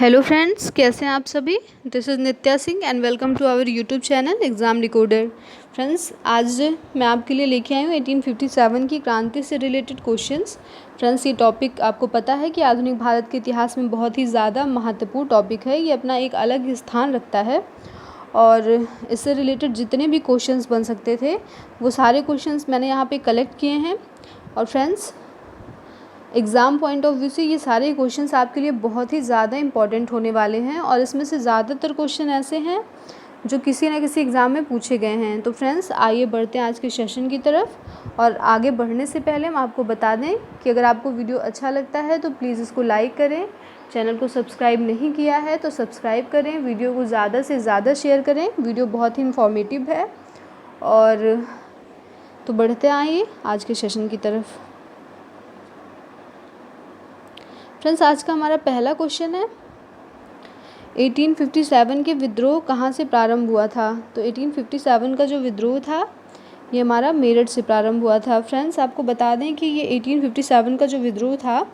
Hello friends, कैसे हैं आप सभी। This is Nitya Singh and welcome to our YouTube channel exam decoder. Friends, आज मैं आपके लिए लेके आई हूँ 1857 की क्रांति से रिलेटेड क्वेश्चंस। फ्रेंड्स, ये टॉपिक आपको पता है कि आधुनिक भारत के इतिहास में बहुत ही ज़्यादा महत्वपूर्ण टॉपिक है। ये अपना एक अलग स्थान रखता है और इससे रिलेटेड जितने भी क्वेश्चंस बन सकते थे वो सारे क्वेश्चंस मैंने यहाँ पे कलेक्ट किए हैं। और friends, exam point of view से ये सारे क्वेश्चंस आपके लिए बहुत ही ज़्यादा इंपॉर्टेंट होने वाले हैं और इसमें से ज़्यादातर क्वेश्चन ऐसे हैं जो किसी न किसी एग्ज़ाम में पूछे गए हैं। तो फ्रेंड्स, आइए बढ़ते हैं आज के सेशन की तरफ। और आगे बढ़ने से पहले हम आपको बता दें कि अगर आपको वीडियो अच्छा लगता है तो प्लीज़ इसको लाइक करें। चैनल को सब्सक्राइब नहीं किया है तो सब्सक्राइब करें। वीडियो को ज़्यादा से ज़्यादा शेयर करें। वीडियो बहुत ही इन्फॉर्मेटिव है। और तो बढ़ते आइए आज के सेशन की तरफ। फ्रेंड्स, आज का हमारा पहला क्वेश्चन है 1857 के विद्रोह कहाँ से प्रारंभ हुआ था। तो 1857 का जो विद्रोह था ये हमारा मेरठ से प्रारंभ हुआ था। फ्रेंड्स, आपको बता दें कि ये 1857 का जो विद्रोह था,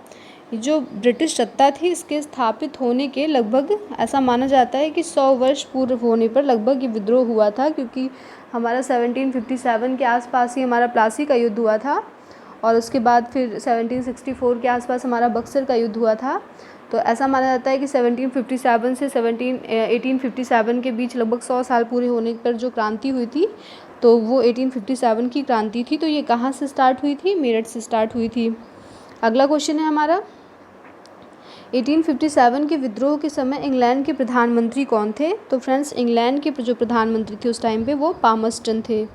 जो ब्रिटिश सत्ता थी इसके स्थापित होने के लगभग ऐसा माना जाता है कि 100 वर्ष पूर्व होने पर लगभग ये विद्रोह हुआ था, क्योंकि हमारा 1757 के आसपास ही हमारा प्लासी का युद्ध हुआ था और उसके बाद फिर 1764 के आसपास हमारा बक्सर का युद्ध हुआ था। तो ऐसा माना जाता है कि 1757 से 1857 के बीच लगभग 100 साल पूरे होने पर जो क्रांति हुई थी तो वो 1857 की क्रांति थी। तो ये कहाँ से स्टार्ट हुई थी? मेरठ से स्टार्ट हुई थी। अगला क्वेश्चन है हमारा 1857 के विद्रोह के समय इंग्लैंड के प्रधानमंत्री कौन थे। तो फ्रेंड्स, इंग्लैंड के जो प्रधानमंत्री थे उस टाइम पे वो पामर्स्टन थे।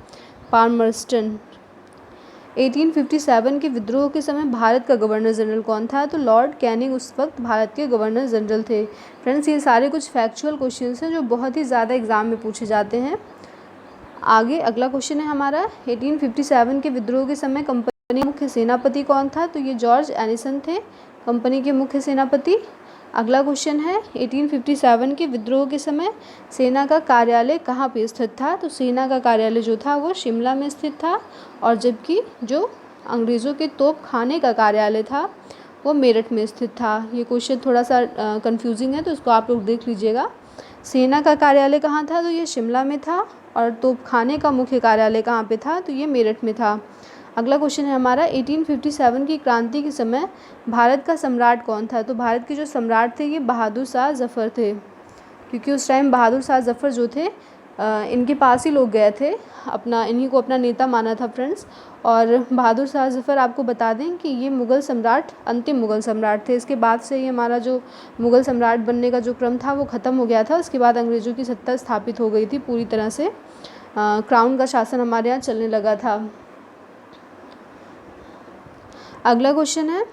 1857 के विद्रोह के समय भारत का गवर्नर जनरल कौन था। तो लॉर्ड कैनिंग उस वक्त भारत के गवर्नर जनरल थे। फ्रेंड्स, ये सारे कुछ फैक्चुअल क्वेश्चंस हैं जो बहुत ही ज़्यादा एग्जाम में पूछे जाते हैं। आगे अगला क्वेश्चन है हमारा 1857 के विद्रोह के समय कंपनी के मुख्य सेनापति कौन था। तो ये जॉर्ज एनिसन थे, कंपनी के मुख्य सेनापति। अगला क्वेश्चन है 1857 के विद्रोह के समय सेना का कार्यालय कहाँ पे स्थित था। तो सेना का कार्यालय जो था वो शिमला में स्थित था और जबकि जो अंग्रेज़ों के तोप खाने का कार्यालय था वो मेरठ में स्थित था। ये क्वेश्चन थोड़ा सा कंफ्यूजिंग है तो इसको आप लोग देख लीजिएगा। सेना का कार्यालय कहाँ था? तो ये शिमला में था और तोप खाने का मुख्य कार्यालय कहाँ पे था? तो ये मेरठ में था। अगला क्वेश्चन है हमारा 1857 की क्रांति के समय भारत का सम्राट कौन था। तो भारत के जो सम्राट थे ये बहादुर शाह जफ़र थे, क्योंकि उस टाइम बहादुर शाह जफ़र जो थे इनके पास ही लोग गए थे, इन्हीं को अपना नेता माना था। फ्रेंड्स, और बहादुर शाह जफ़र आपको बता दें कि ये मुग़ल सम्राट अंतिम मुग़ल सम्राट थे। इसके बाद से ही हमारा जो मुग़ल सम्राट बनने का जो क्रम था वो ख़त्म हो गया था। उसके बाद अंग्रेज़ों की सत्ता स्थापित हो गई थी पूरी तरह से। क्राउन का शासन हमारे यहाँ चलने लगा था। अगला क्वेश्चन है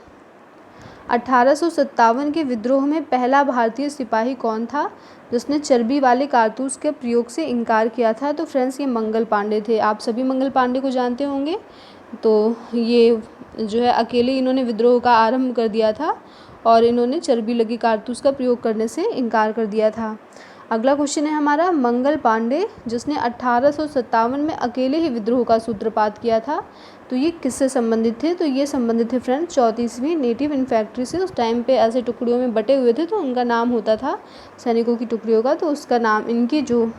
1857 के विद्रोह में पहला भारतीय सिपाही कौन था जिसने चर्बी वाले कारतूस के प्रयोग से इनकार किया था। तो फ्रेंड्स, ये मंगल पांडे थे। आप सभी मंगल पांडे को जानते होंगे। तो ये जो है अकेले इन्होंने विद्रोह का आरंभ कर दिया था और इन्होंने चर्बी लगी कारतूस का प्रयोग करने से इनकार कर दिया था। अगला क्वेश्चन है हमारा मंगल पांडे जिसने 1857 में अकेले ही विद्रोह का सूत्रपात किया था, तो ये किससे संबंधित थे। तो ये संबंधित थे फ्रेंड्स 34वीं नेटिव इन्फेंट्री से। उस टाइम पे ऐसे टुकड़ियों में बटे हुए थे तो उनका नाम होता था सैनिकों की टुकड़ियों का, तो उसका नाम, इनकी जो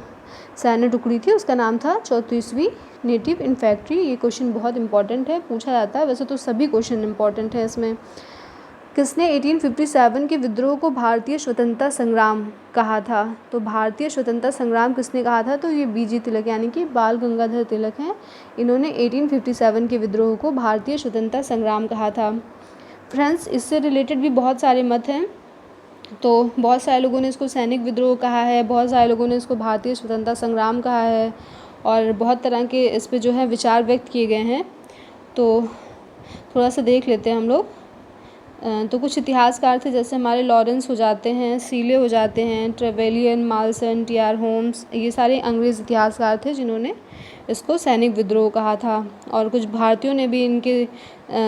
सैन्य टुकड़ी थी उसका नाम था 34वीं नेटिव इन्फेंट्री। ये क्वेश्चन बहुत इंपॉर्टेंट है, पूछा जाता है। वैसे तो सभी क्वेश्चन इंपॉर्टेंट है इसमें। किसने 1857 के विद्रोह को भारतीय स्वतंत्रता संग्राम कहा था। तो भारतीय स्वतंत्रता संग्राम किसने कहा था। तो ये बीजी तिलक यानी कि बाल गंगाधर तिलक हैं। इन्होंने 1857 के विद्रोह को भारतीय स्वतंत्रता संग्राम कहा था। फ्रेंड्स, इससे रिलेटेड भी बहुत सारे मत हैं। तो बहुत सारे लोगों ने इसको सैनिक विद्रोह कहा है, बहुत सारे लोगों ने इसको भारतीय स्वतंत्रता संग्राम कहा है और बहुत तरह के इस पे जो है विचार व्यक्त किए गए हैं। तो थोड़ा सा देख लेते हैं हम लोग। तो कुछ इतिहासकार थे जैसे हमारे लॉरेंस हो जाते हैं, सीले हो जाते हैं, ट्रेवेलियन, माल्सन, टी.आर. होम्स, ये सारे अंग्रेज़ इतिहासकार थे जिन्होंने इसको सैनिक विद्रोह कहा था। और कुछ भारतीयों ने भी इनके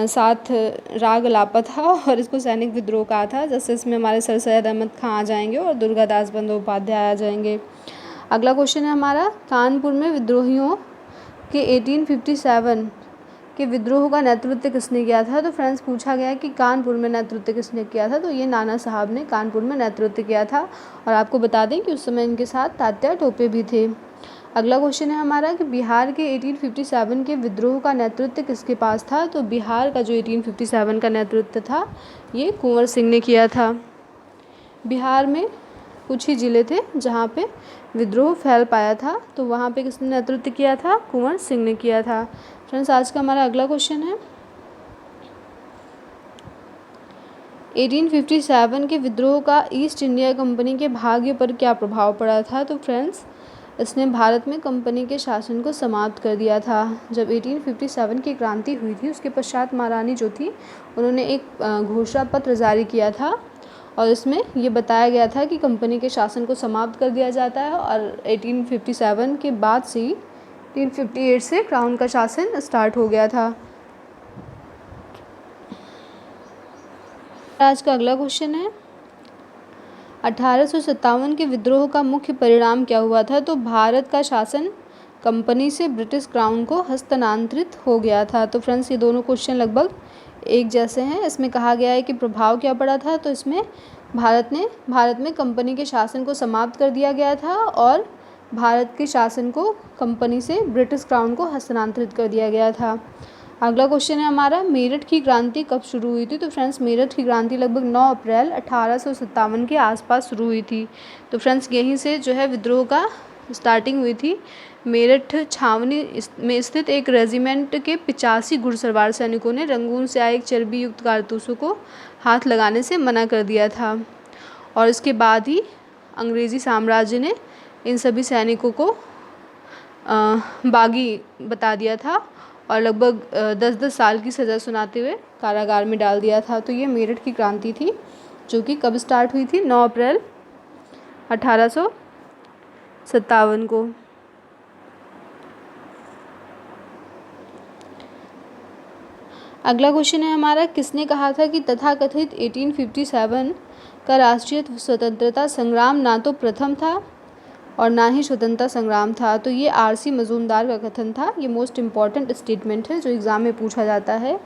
साथ राग अलापा था और इसको सैनिक विद्रोह कहा था। जैसे इसमें हमारे सर सैयद अहमद खां आ जाएंगे और दुर्गादास बंदोपाध्याय आ जाएंगे। अगला क्वेश्चन है हमारा कानपुर में विद्रोहियों के 1857 के विद्रोह का नेतृत्व किसने किया था? तो फ्रेंड्स पूछा गया है कि कानपुर में नेतृत्व किसने किया था? तो ये नाना साहब ने कानपुर में नेतृत्व किया था। और आपको बता दें कि उस समय इनके साथ तात्या टोपे भी थे। अगला क्वेश्चन है हमारा कि बिहार के 1857 के विद्रोह का नेतृत्व किसके पास था? तो बिहार का जो 1857 का नेतृत्व था ये कुंवर सिंह ने किया था। बिहार में कुछ ही ज़िले थे जहाँ पे विद्रोह फैल पाया था, तो वहाँ पे किसने नेतृत्व किया था? कुंवर सिंह ने किया था। फ्रेंड्स आज का हमारा अगला क्वेश्चन है 1857 के विद्रोह का ईस्ट इंडिया कंपनी के भाग्य पर क्या प्रभाव पड़ा था? तो फ्रेंड्स इसने भारत में कंपनी के शासन को समाप्त कर दिया था। जब 1857 की क्रांति हुई थी उसके पश्चात महारानी जो थी उन्होंने एक घोषणा पत्र जारी किया था और इसमें ये बताया गया था कि कंपनी के शासन को समाप्त कर दिया जाता है और 1857 के बाद से ही 1858 से क्राउन का शासन स्टार्ट हो गया था। आज का अगला क्वेश्चन है 1857 के विद्रोह का मुख्य परिणाम क्या हुआ था? तो भारत का शासन कंपनी से ब्रिटिश क्राउन को हस्तांतरित हो गया था। तो फ्रेंड्स ये दोनों क्वेश्चन लगभग एक जैसे हैं। इसमें कहा गया है कि प्रभाव क्या पड़ा था, तो इसमें भारत में कंपनी के शासन को समाप्त कर दिया गया था और भारत के शासन को कंपनी से ब्रिटिश क्राउन को हस्तांतरित कर दिया गया था। अगला क्वेश्चन है हमारा मेरठ की क्रांति कब शुरू हुई थी? तो फ्रेंड्स मेरठ की क्रांति लगभग 9 अप्रैल 1857 के आसपास शुरू हुई थी। तो फ्रेंड्स यहीं से जो है विद्रोह का स्टार्टिंग हुई थी। मेरठ छावनी में स्थित एक रेजिमेंट के 85 घुड़सवार सैनिकों ने रंगून से आए एक चर्बी युक्त कारतूसों को हाथ लगाने से मना कर दिया था और इसके बाद ही अंग्रेज़ी साम्राज्य ने इन सभी सैनिकों को बागी बता दिया था और लगभग 10-10 साल की सज़ा सुनाते हुए कारागार में डाल दिया था। तो ये मेरठ की क्रांति थी जो कि कब स्टार्ट हुई थी? 9 अप्रैल 1857 को। अगला क्वेश्चन है हमारा किसने कहा था कि तथाकथित 1857 का राष्ट्रीय स्वतंत्रता संग्राम ना तो प्रथम था और ना ही स्वतंत्रता संग्राम था? तो ये आर.सी. मजूमदार का कथन था। ये मोस्ट इम्पॉर्टेंट स्टेटमेंट है जो एग्ज़ाम में पूछा जाता है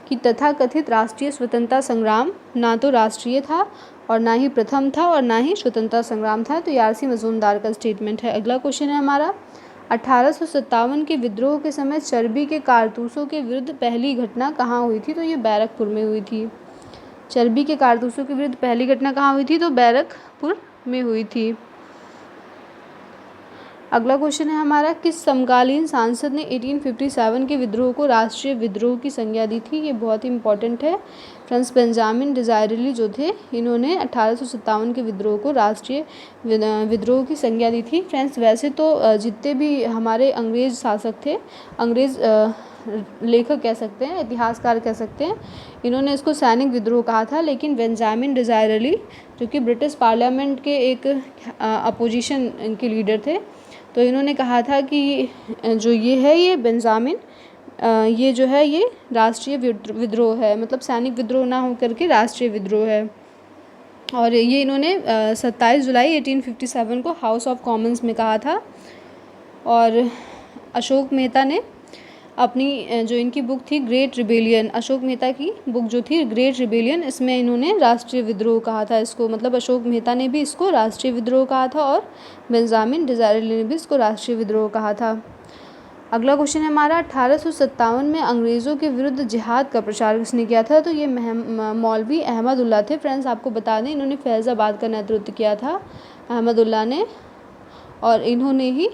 कि तथाकथित राष्ट्रीय स्वतंत्रता संग्राम ना तो राष्ट्रीय था और ना ही प्रथम था और ना ही स्वतंत्रता संग्राम था। तो ये आर.सी. मजूमदार का स्टेटमेंट है। अगला क्वेश्चन है हमारा 1857 के विद्रोह के समय चर्बी के कारतूसों के विरुद्ध पहली घटना कहाँ हुई थी? तो ये बैरकपुर में हुई थी। चर्बी के कारतूसों के विरुद्ध पहली घटना कहाँ हुई थी? तो बैरकपुर में हुई थी। अगला क्वेश्चन है हमारा किस समकालीन सांसद ने 1857 के विद्रोह को राष्ट्रीय विद्रोह की संज्ञा दी थी? ये बहुत ही इंपॉर्टेंट है। फ्रेंड्स बेंजामिन डिज़ायरली जो थे इन्होंने 1857 के विद्रोह को राष्ट्रीय विद्रोह की संज्ञा दी थी। फ्रेंड्स वैसे तो जितने भी हमारे अंग्रेज़ शासक थे, अंग्रेज़ लेखक कह सकते हैं, इतिहासकार कह सकते हैं, इन्होंने इसको सैनिक विद्रोह कहा था, लेकिन बेंजामिन डिज़ायरली जो कि ब्रिटिश पार्लियामेंट के एक अपोजिशन के लीडर थे, तो इन्होंने कहा था कि जो ये है ये बेंजामिन ये जो है ये राष्ट्रीय विद्रोह है, मतलब सैनिक विद्रोह ना हो करके राष्ट्रीय विद्रोह है। और ये इन्होंने 27 जुलाई 1857 को हाउस ऑफ कॉमन्स में कहा था। और अशोक मेहता ने अपनी जो इनकी बुक थी ग्रेट रिबेलियन, अशोक मेहता की बुक जो थी ग्रेट रिबेलियन, इसमें इन्होंने राष्ट्रीय विद्रोह कहा था इसको, मतलब अशोक मेहता ने भी इसको राष्ट्रीय विद्रोह कहा था और बेंजामिन डिज़ायरली ने भी इसको राष्ट्रीय विद्रोह कहा था। अगला क्वेश्चन है हमारा 1857 में अंग्रेज़ों के विरुद्ध जिहाद का प्रचार किसने किया था? तो ये मौलवी अहमदुल्ला थे। फ्रेंड्स आपको बता दें इन्होंने फैज़ाबाद का नेतृत्व किया था अहमदुल्ला ने, और इन्होंने ही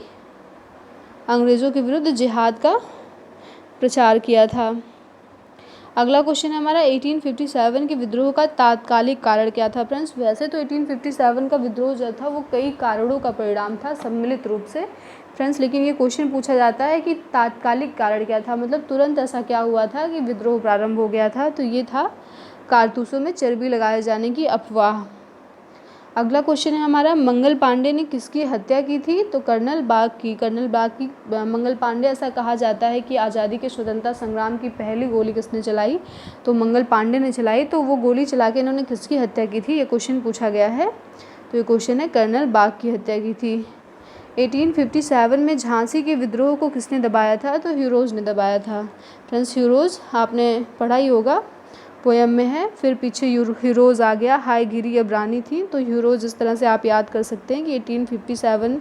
अंग्रेज़ों के विरुद्ध जिहाद का प्रचार किया था। अगला क्वेश्चन है हमारा 1857 के विद्रोह का तात्कालिक कारण क्या था? फ्रेंड्स वैसे तो 1857 का विद्रोह जो था वो कई कारणों का परिणाम था सम्मिलित रूप से फ्रेंड्स, लेकिन ये क्वेश्चन पूछा जाता है कि तात्कालिक कारण क्या था, मतलब तुरंत ऐसा क्या हुआ था कि विद्रोह प्रारंभ हो गया था? तो ये था कारतूसों में चर्बी लगाए जाने की अफवाह। अगला क्वेश्चन है हमारा मंगल पांडे ने किसकी हत्या की थी? तो कर्नल बाग की। कर्नल बाग की मंगल पांडे, ऐसा कहा जाता है कि आज़ादी के स्वतंत्रता संग्राम की पहली गोली किसने चलाई? तो मंगल पांडे ने चलाई। तो वो गोली चला के इन्होंने किसकी हत्या की थी, ये क्वेश्चन पूछा गया है। तो ये क्वेश्चन है कर्नल बाग की हत्या की थी। 1857 में झांसी के विद्रोह को किसने दबाया था? तो हीरोज़ ने दबाया था। फ्रेंड्स हीरोज़ आपने पढ़ा ही होगा, पोएम में है। फिर पीछे हीरोज़ आ गया, हाय गिरी अब रानी थी। तो हीरोज़ इस तरह से आप याद कर सकते हैं कि 1857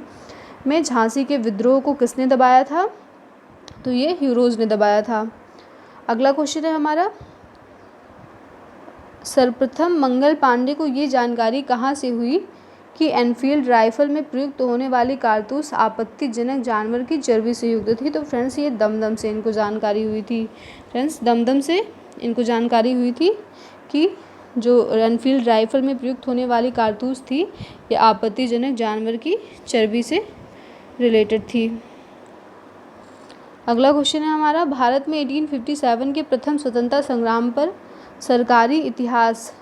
में झांसी के विद्रोह को किसने दबाया था? तो ये हीरोज़ ने दबाया था। अगला क्वेश्चन है हमारा, सर्वप्रथम मंगल पांडे को ये जानकारी कहाँ से हुई कि एनफील्ड राइफल में प्रयुक्त होने वाली कारतूस आपत्तिजनक जानवर की चर्बी से युक्त थी? तो फ्रेंड्स ये दमदम से इनको जानकारी हुई थी। फ्रेंड्स दमदम से इनको जानकारी हुई थी कि जो एनफील्ड राइफल में प्रयुक्त होने वाली कारतूस थी ये आपत्तिजनक जानवर की चर्बी से रिलेटेड थी। अगला क्वेश्चन है हमारा, भारत में 1857 के प्रथम स्वतंत्रता संग्राम पर सरकारी इतिहास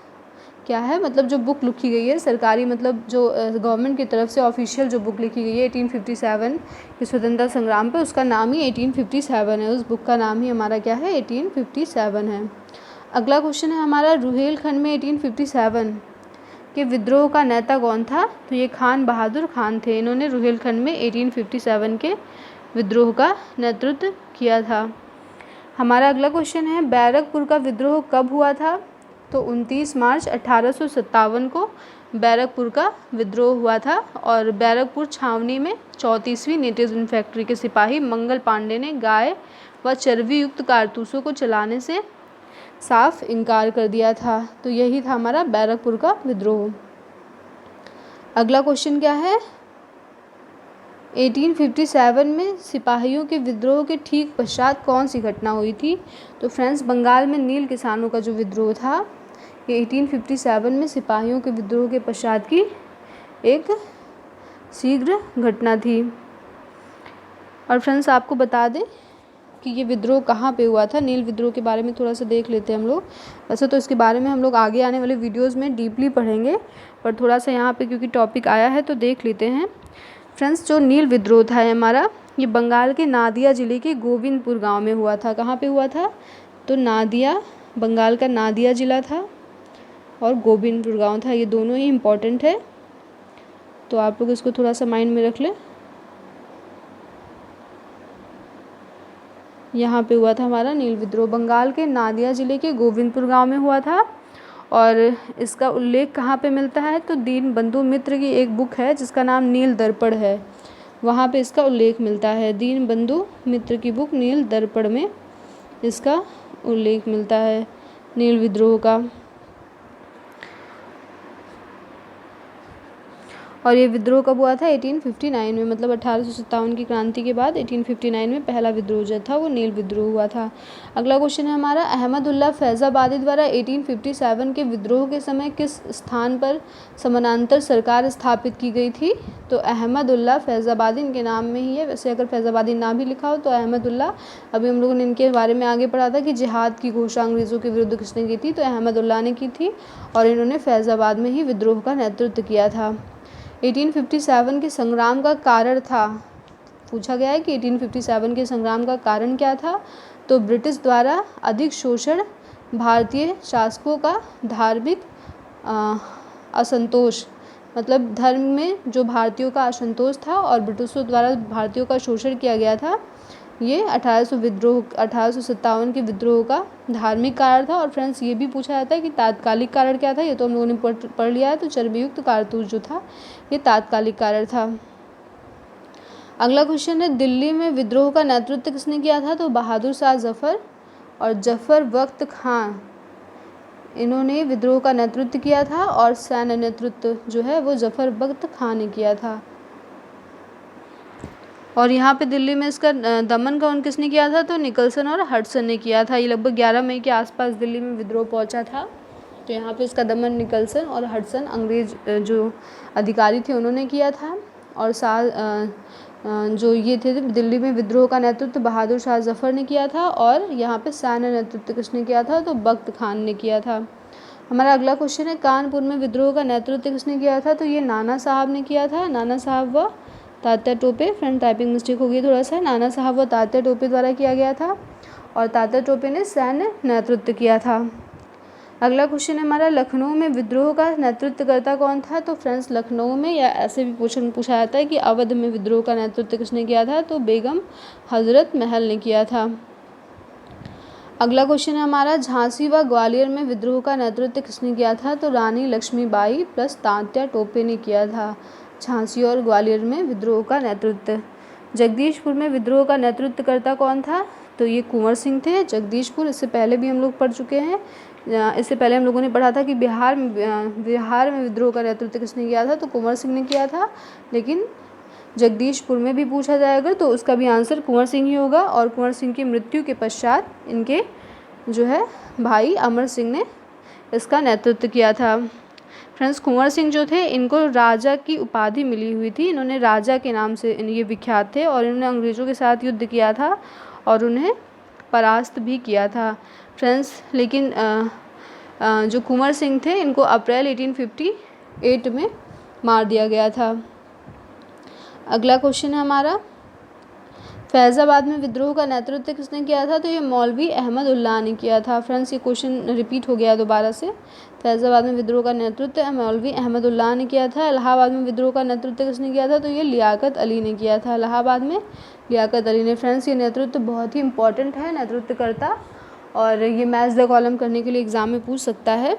क्या है? मतलब जो बुक लिखी गई है सरकारी, मतलब जो गवर्नमेंट की तरफ से ऑफिशियल जो बुक लिखी गई है 1857 के स्वतंत्रता संग्राम पर, उसका नाम ही 1857 है। उस बुक का नाम ही हमारा क्या है? 1857 है। अगला क्वेश्चन है हमारा, रुहेलखंड में 1857 के विद्रोह का नेता कौन था? तो ये खान बहादुर खान थे। इन्होंने रुहेलखंड में 1857 के विद्रोह का नेतृत्व किया था। हमारा अगला क्वेश्चन है, बैरकपुर का विद्रोह कब हुआ था? तो 29 मार्च 1857 को बैरकपुर का विद्रोह हुआ था और बैरकपुर छावनी में 34वीं नेटिव इन्फेंट्री के सिपाही मंगल पांडे ने गाय व चर्बी युक्त कारतूसों को चलाने से साफ इनकार कर दिया था। तो यही था हमारा बैरकपुर का विद्रोह। अगला क्वेश्चन क्या है, 1857 में सिपाहियों के विद्रोह के ठीक पश्चात कौन सी घटना हुई थी? तो फ्रेंड्स बंगाल में नील किसानों का जो विद्रोह था ये 1857 में सिपाहियों के विद्रोह के पश्चात की एक शीघ्र घटना थी। और फ्रेंड्स आपको बता दें कि ये विद्रोह कहाँ पे हुआ था। नील विद्रोह के बारे में थोड़ा सा देख लेते हैं हम लोग। वैसे तो इसके बारे में हम लोग आगे आने वाले वीडियोज़ में डीपली पढ़ेंगे, पर थोड़ा सा यहाँ पे क्योंकि टॉपिक आया है तो देख लेते हैं। फ्रेंड्स जो नील विद्रोह था हमारा, ये बंगाल के नादिया ज़िले के गोविंदपुर गांव में हुआ था। कहाँ पे हुआ था? तो नादिया, बंगाल का नादिया ज़िला था और गोविंदपुर गांव था। ये दोनों ही इम्पॉर्टेंट है, तो आप लोग इसको थोड़ा सा माइंड में रख लें। यहाँ पे हुआ था हमारा नील विद्रोह, बंगाल के नादिया ज़िले के गोविंदपुर गांव में हुआ था। और इसका उल्लेख कहाँ पे मिलता है? तो दीनबंधु मित्र की एक बुक है जिसका नाम नील दर्पण है, वहाँ पे इसका उल्लेख मिलता है। दीनबंधु मित्र की बुक नील दर्पण में इसका उल्लेख मिलता है नील विद्रोह का। और ये विद्रोह कब हुआ था? 1859 में, मतलब 1857 की क्रांति के बाद 1859 में पहला विद्रोह जो था वो नील विद्रोह हुआ था। अगला क्वेश्चन है हमारा, अहमदुल्ला फैज़ाबादी द्वारा 1857 के विद्रोह के समय किस स्थान पर समानांतर सरकार स्थापित की गई थी? तो अहमदुल्ला फैज़ाबादी इनके नाम में ही है। वैसे अगर फैज़ाबादी ना भी लिखा हो तो अहमदुल्ला, अभी हम लोगों ने इनके बारे में आगे पढ़ा था कि जिहाद की घोषणा अंग्रेज़ों के विरुद्ध किसने की थी? तो अहमदुल्ला ने की थी और इन्होंने फैज़ाबाद में ही विद्रोह का नेतृत्व किया था। 1857 के संग्राम का कारण था, पूछा गया है कि 1857 के संग्राम का कारण क्या था? तो ब्रिटिश द्वारा अधिक शोषण, भारतीय शासकों का धार्मिक असंतोष, मतलब धर्म में जो भारतीयों का असंतोष था और ब्रिटिशों द्वारा भारतीयों का शोषण किया गया था, ये 1857 के विद्रोह का धार्मिक कारण था। और फ्रेंड्स ये भी पूछा जाता है कि तात्कालिक कारण क्या था, ये तो हम लोगों ने पढ़ लिया है। तो चर्बीयुक्त कारतूस जो था ये तात्कालिक कारण था। अगला क्वेश्चन है, दिल्ली में विद्रोह का नेतृत्व किसने किया था? तो बहादुर शाह जफ़र और जफ़र बख्त खां, इन्होंने विद्रोह का नेतृत्व किया था और सैन्य नेतृत्व जो है वो जफ़र बख्त खां ने किया था। और यहाँ पे दिल्ली में इसका दमन कौन किसने किया था? तो निकलसन और हडसन ने किया था। ये लगभग 11 मई के आसपास दिल्ली में विद्रोह पहुँचा था। तो यहाँ पे इसका दमन निकलसन और हडसन अंग्रेज जो अधिकारी थे उन्होंने किया था। और जो ये थे दिल्ली में विद्रोह का नेतृत्व बहादुर शाह जफ़र ने किया था और यहाँ पे सैन्य नेतृत्व किसने किया था? तो बख्त खान ने किया था। हमारा अगला क्वेश्चन है, कानपुर में विद्रोह का नेतृत्व किसने किया था? तो ये नाना साहब ने किया था। नाना साहब व Tatya Tope, friend typing mistake हो गई थोड़ा सा, नाना साहब व तात्या टोपे द्वारा किया गया था और तात्या टोपे ने सैन्य नेतृत्व किया था। अगला क्वेश्चन है हमारा, लखनऊ में विद्रोह का नेतृत्वकर्ता कौन था? तो फ्रेंड्स पूछा जाता है कि अवध में विद्रोह का नेतृत्व किसने किया था? तो बेगम हजरत महल ने किया था। अगला क्वेश्चन है हमारा, झांसी व ग्वालियर में विद्रोह का नेतृत्व किसने किया था? तो रानी लक्ष्मीबाई प्लस तात्या टोपे ने किया था झांसी और ग्वालियर में विद्रोह का नेतृत्व। जगदीशपुर में विद्रोह का नेतृत्वकर्ता कौन था? तो ये कुंवर सिंह थे। जगदीशपुर इससे पहले भी हम लोग पढ़ चुके हैं। इससे पहले हम लोगों ने पढ़ा था कि बिहार में विद्रोह का नेतृत्व किसने किया था? तो कुंवर सिंह ने किया था। लेकिन जगदीशपुर में भी पूछा जाएगा तो उसका भी आंसर कुंवर सिंह ही होगा। और कुंवर सिंह की मृत्यु के पश्चात इनके जो है भाई अमर सिंह ने इसका नेतृत्व किया था। फ्रेंड्स, कुंवर सिंह जो थे इनको राजा की उपाधि मिली हुई थी। इन्होंने राजा के नाम से ये विख्यात थे और इन्होंने अंग्रेज़ों के साथ युद्ध किया था और उन्हें परास्त भी किया था। फ्रेंड्स, लेकिन जो कुंवर सिंह थे इनको अप्रैल 1858 में मार दिया गया था। अगला क्वेश्चन है हमारा, फैज़ाबाद में विद्रोह का नेतृत्व किसने किया था? तो ये मौलवी अहमद उल्लाह ने किया था। फ्रेंड्स, ये क्वेश्चन रिपीट हो गया दोबारा से। फैज़ाबाद में विद्रोह का नेतृत्व मौलवी अहमद उल्लाह ने किया था। इलाहाबाद में विद्रोह का नेतृत्व किसने किया था? तो ये लियाकत अली ने किया था। इलाहाबाद में लियाकत अली ने। फ्रेंड्स, ये नेतृत्व बहुत ही इंपॉर्टेंट है, नेतृत्वकर्ता, और ये मैच द कॉलम करने के लिए एग्ज़ाम में पूछ सकता है।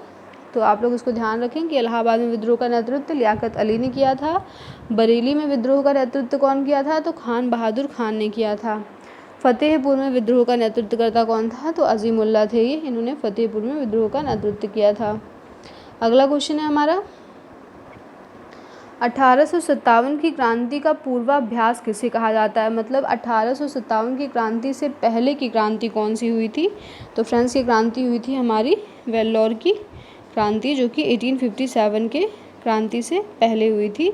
तो आप लोग इसको ध्यान रखें कि इलाहाबाद में विद्रोह का नेतृत्व लियाकत अली ने किया था। बरेली में विद्रोह का नेतृत्व कौन किया था? तो खान बहादुर खान ने किया था। फतेहपुर में विद्रोह का नेतृत्वकर्ता कौन था? तो अजीमुल्ला थे ये। इन्होंने फतेहपुर में विद्रोह का नेतृत्व किया था। अगला क्वेश्चन है हमारा, 1857 की क्रांति का पूर्वाभ्यास किसे कहा जाता है? मतलब 1857 की क्रांति से पहले की क्रांति कौन सी हुई थी? तो फ्रेंड्स, ये क्रांति हुई थी हमारी वेल्लोर की क्रांति, जो कि 1857 के क्रांति से पहले हुई थी।